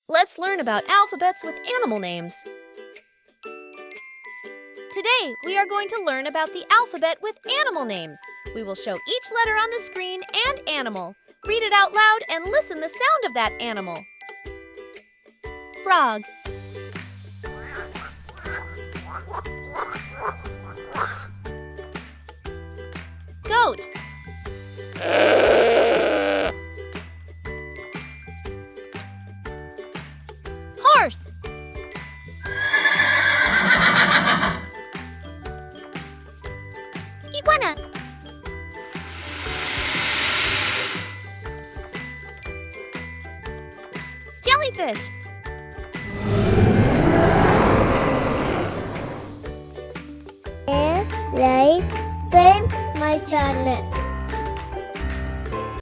Let's learn about alphabets with animal names. Today, we are going to learn about the alphabet with animal names. We will show each letter on the screen and animal. Read it out loud and listen the sound of that animal. Frog. Goat. Horse. Iguana. Jellyfish. Like, my channel.